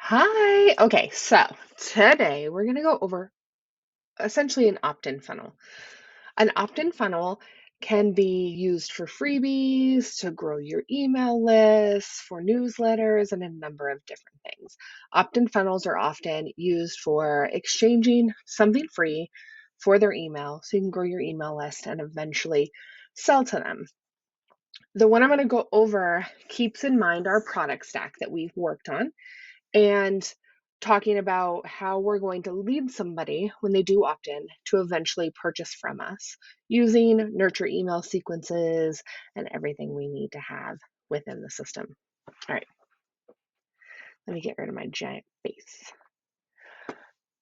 Hi. Okay, so today we're going to go over essentially an opt-in funnel. An opt-in funnel can be used for freebies, to grow your email lists, for newsletters, and a number of different things. Opt-in funnels are often used for exchanging something free for their email so you can grow your email list and eventually sell to them. The one I'm going to go over keeps in mind our product stack that we've worked on and talking about how we're going to lead somebody when they do opt in to eventually purchase from us using nurture email sequences and everything we need to have within the system. All right, let me get rid of my giant face.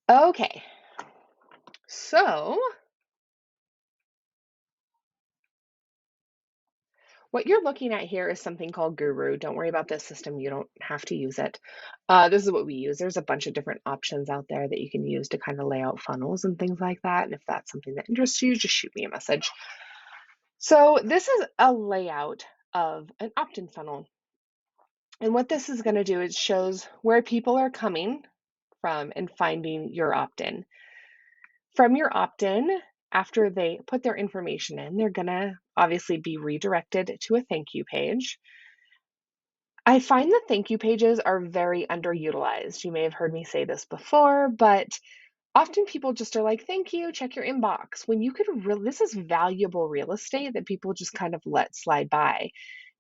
Okay, so what you're looking at here is something called Guru. Don't worry about this system. You don't have to use it. This is what we use. There's a bunch of different options out there that you can use to kind of lay out funnels and things like that. And if that's something that interests you, just shoot me a message. So this is a layout of an opt-in funnel. And what this is going to do is shows where people are coming from and finding your opt-in. From your opt-in, after they put their information in, they're going to obviously be redirected to a thank you page. I find that thank you pages are very underutilized. You may have heard me say this before, but often people just are like, thank you, check your inbox. When you could this is valuable real estate that people just kind of let slide by.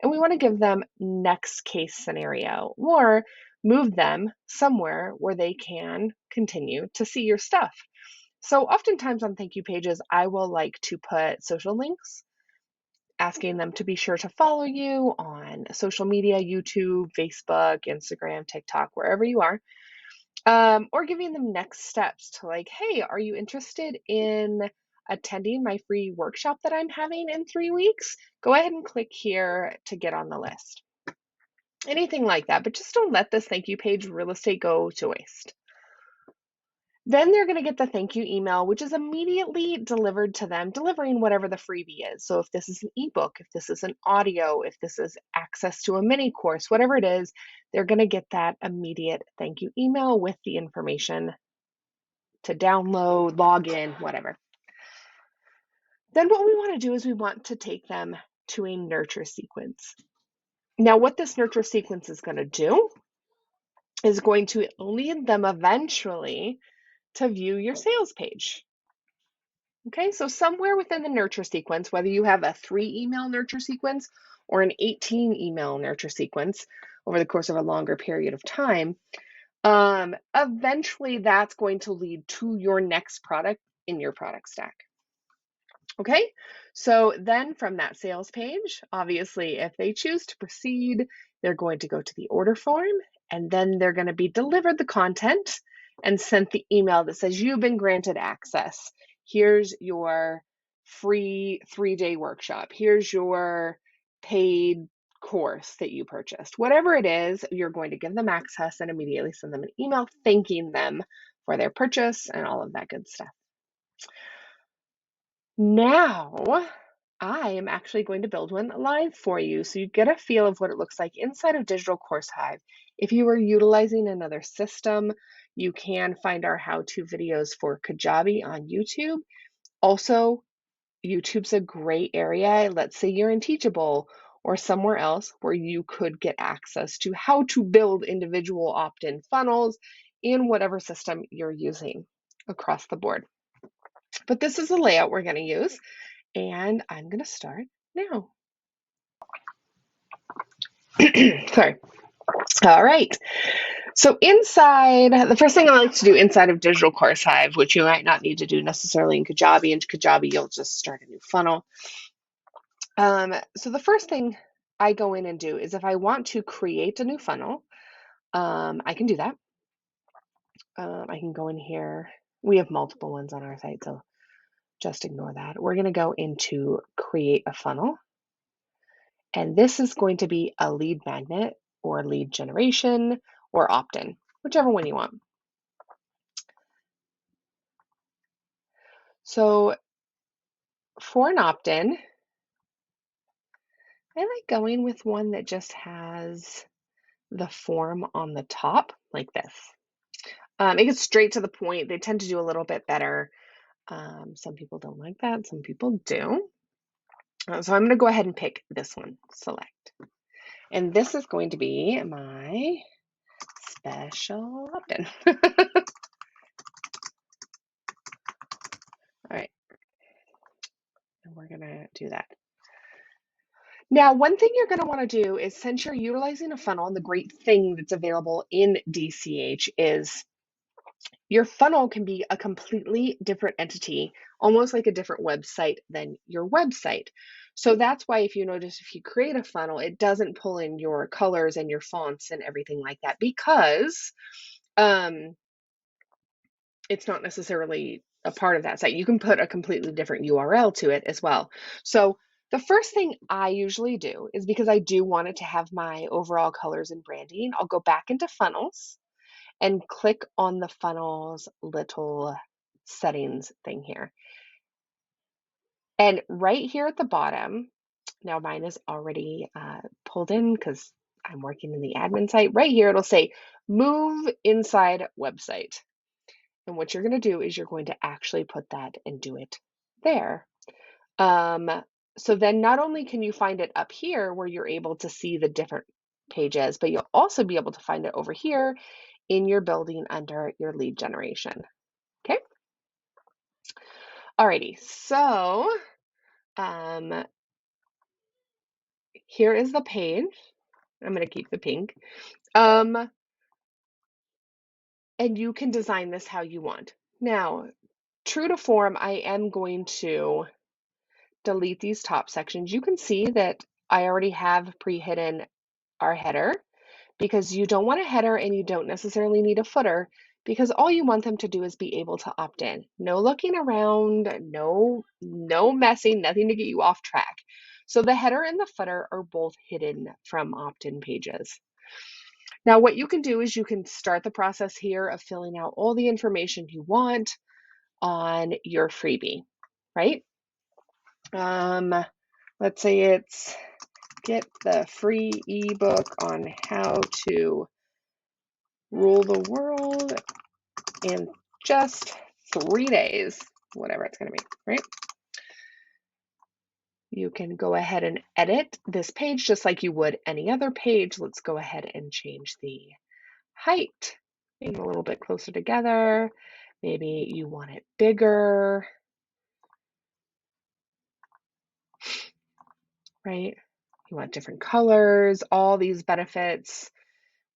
And we want to give them next case scenario or move them somewhere where they can continue to see your stuff. So oftentimes on thank you pages, I will like to put social links, asking them to be sure to follow you on social media, YouTube, Facebook, Instagram, TikTok, wherever you are, or giving them next steps to like, hey, are you interested in attending my free workshop that I'm having in 3 weeks? Go ahead and click here to get on the list. Anything like that, but just don't let this thank you page real estate go to waste. Then they're going to get the thank you email, which is immediately delivered to them, delivering whatever the freebie is. So if this is an ebook, if this is an audio, if this is access to a mini course, whatever it is, they're going to get that immediate thank you email with the information to download, log in, whatever. Then what we want to do is we want to take them to a nurture sequence. Now, what this nurture sequence is going to do is going to lead them eventually to view your sales page. Okay, so somewhere within the nurture sequence, whether you have a 3 email nurture sequence or an 18 email nurture sequence over the course of a longer period of time, eventually that's going to lead to your next product in your product stack. Okay, so then from that sales page, obviously, if they choose to proceed, they're going to go to the order form and then they're going to be delivered the content and sent the email that says you've been granted access. Here's your free 3-day workshop. Here's your paid course that you purchased. Whatever it is, you're going to give them access and immediately send them an email thanking them for their purchase and all of that good stuff. Now, I am actually going to build one live for you so you get a feel of what it looks like inside of Digital Course Hive. If you are utilizing another system, you can find our how-to videos for Kajabi on YouTube. Also, YouTube's a great area. Let's say you're in Teachable or somewhere else where you could get access to how to build individual opt-in funnels in whatever system you're using across the board. But this is the layout we're going to use. And I'm going to start now. Sorry. All right. So inside, the first thing I like to do inside of Digital Course Hive, which you might not need to do necessarily in Kajabi. In Kajabi, you'll just start a new funnel. So the first thing I go in and do is if I want to create a new funnel, I can do that. I can go in here. We have multiple ones on our site, so just ignore that. We're going to go into create a funnel. And this is going to be a lead magnet or lead generation or opt-in, whichever one you want. So for an opt-in, I like going with one that just has the form on the top like this. It gets straight to the point. They tend to do a little bit better. Some people don't like that. Some people do. So I'm going to go ahead and pick this one, select. And this is going to be my special opt-in. All right. And we're going to do that. Now, one thing you're going to want to do is, since you're utilizing a funnel, and the great thing that's available in DCH is your funnel can be a completely different entity, almost like a different website than your website. So that's why, if you notice, if you create a funnel, it doesn't pull in your colors and your fonts and everything like that, because it's not necessarily a part of that site. You can put a completely different URL to it as well. So the first thing I usually do is, because I do want it to have my overall colors and branding, I'll go back into funnels and click on the funnels little settings thing here. And right here at the bottom, now mine is already pulled in because I'm working in the admin site. Right here, it'll say move inside website. And what you're going to do is you're going to actually put that and do it there. So then not only can you find it up here where you're able to see the different pages, but you'll also be able to find it over here in your building under your lead generation. Okay. Alrighty. So here is the page. I'm going to keep the pink. And you can design this how you want. Now, true to form, I am going to delete these top sections. You can see that I already have pre-hidden our header, because you don't want a header and you don't necessarily need a footer, because all you want them to do is be able to opt in. No looking around, no messing, nothing to get you off track. So the header and the footer are both hidden from opt-in pages. Now, what you can do is you can start the process here of filling out all the information you want on your freebie, right? Let's say it's get the free ebook on how to rule the world in just 3 days, whatever it's going to be, right? You can go ahead and edit this page just like you would any other page. Let's go ahead and change the height, maybe a little bit closer together. Maybe you want it bigger, right? You want different colors, all these benefits,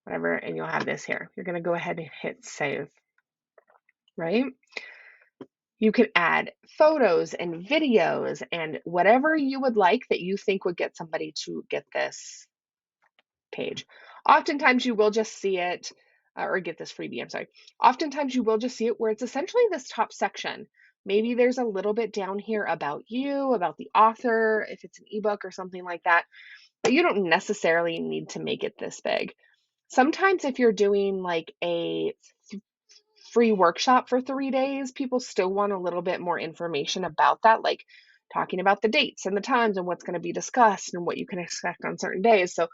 whatever, and you'll have this here. You're going to go ahead and hit save, right? You can add photos and videos and whatever you would like that you think would get somebody to get this page. Oftentimes you will just see it, or get this freebie, I'm sorry. Oftentimes you will just see it where it's essentially this top section. Maybe there's a little bit down here about you, about the author, if it's an ebook or something like that, but you don't necessarily need to make it this big. Sometimes if you're doing like a free workshop for 3 days, people still want a little bit more information about that, like talking about the dates and the times and what's going to be discussed and what you can expect on certain days. So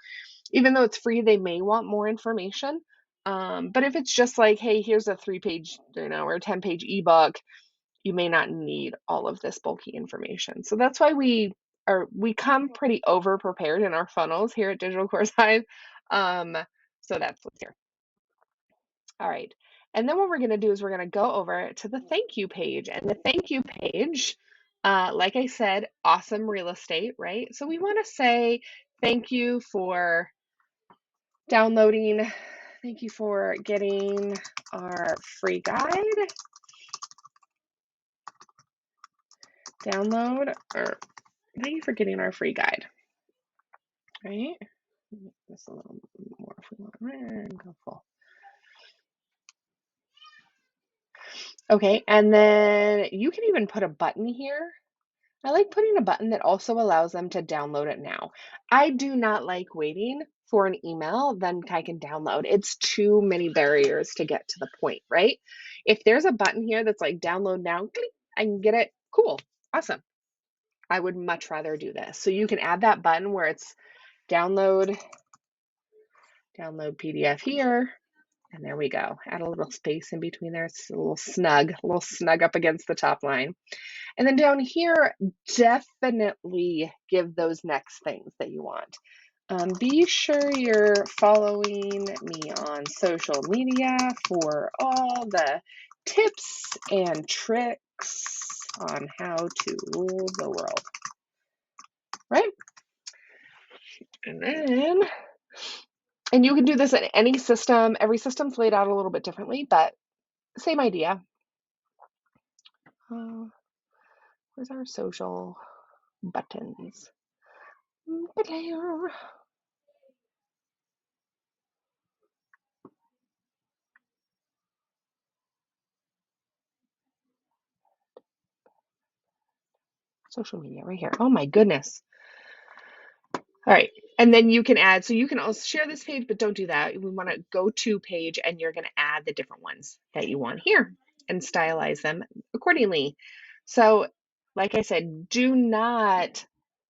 even though it's free, they may want more information. But if it's just like, hey, here's a 3-page, or 10-page ebook, you may not need all of this bulky information. So that's why we come pretty over prepared in our funnels here at Digital Course Hive. So that's what's here. All right. And then what we're going to do is we're going to go over to the thank you page. And the thank you page, like I said, awesome real estate, right? So we want to say thank you for downloading. Thank you for getting our free guide. Download, or thank you for getting our free guide, right? Make this a little more if we want. Go full. Okay, and then you can even put a button here. I like putting a button that also allows them to download it now. I do not like waiting for an email, then I can download. It's too many barriers to get to the point, right? If there's a button here that's like download now, click, I can get it. Cool, awesome. I would much rather do this. So you can add that button where it's download Download PDF here. And there we go. Add a little space in between there. It's a little snug up against the top line. And then down here, definitely give those next things that you want. Be sure you're following me on social media for all the tips and tricks on how to rule the world, right? And you can do this in any system. Every system's laid out a little bit differently, but same idea. Where's our social buttons? Social media right here. Oh my goodness. All right. And then you can add, so you can also share this page, but don't do that. We want to go to page and you're going to add the different ones that you want here and stylize them accordingly. So like I said, do not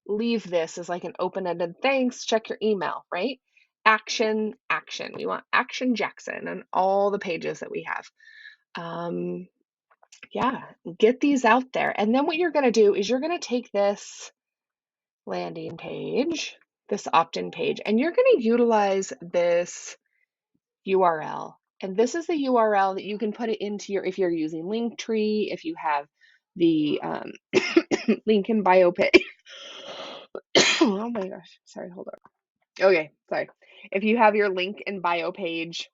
leave this as like an open-ended thanks, check your email, right? Action, action. We want Action Jackson on all the pages that we have. Yeah, get these out there. And then what you're going to do is you're going to take this landing page, this opt-in page, and you're going to utilize this URL. And this is the URL that you can put it into your, if you're using Linktree, if you have the link in bio page. Oh my gosh, sorry, hold on. Okay, sorry. If you have your link in bio page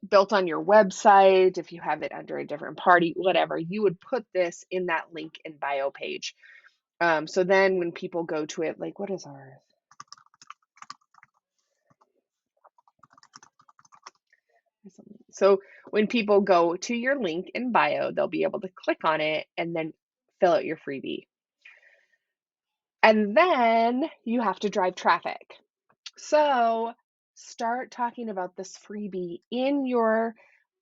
built on your website, if you have it under a different party, whatever, you would put this in that link in bio page. So then when people go to it, like, what is ours? So when people go to your link in bio, they'll be able to click on it and then fill out your freebie. And then you have to drive traffic. So start talking about this freebie in your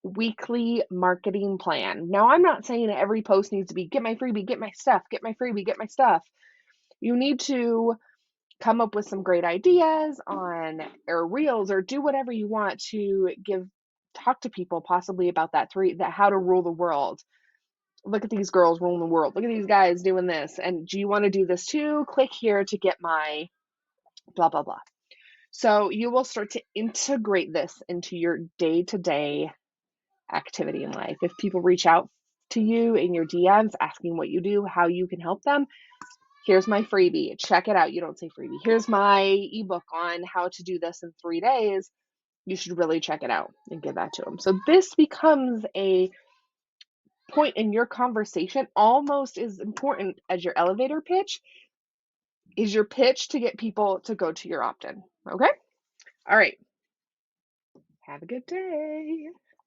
weekly marketing plan. Now, I'm not saying that every post needs to be get my freebie, get my stuff, get my freebie, get my stuff. You need to come up with some great ideas on or reels or do whatever you want to talk to people possibly about that how to rule the world. Look at these girls ruling the world. Look at these guys doing this. And do you want to do this too? Click here to get my blah, blah, blah. So you will start to integrate this into your day-to-day activity in life. If people reach out to you in your DMs asking what you do, how you can help them, here's my freebie. Check it out. You don't say freebie. Here's my ebook on how to do this in 3 days. You should really check it out and give that to them. So this becomes a point in your conversation, almost as important as your elevator pitch is your pitch to get people to go to your opt-in. Okay? All right. Have a good day.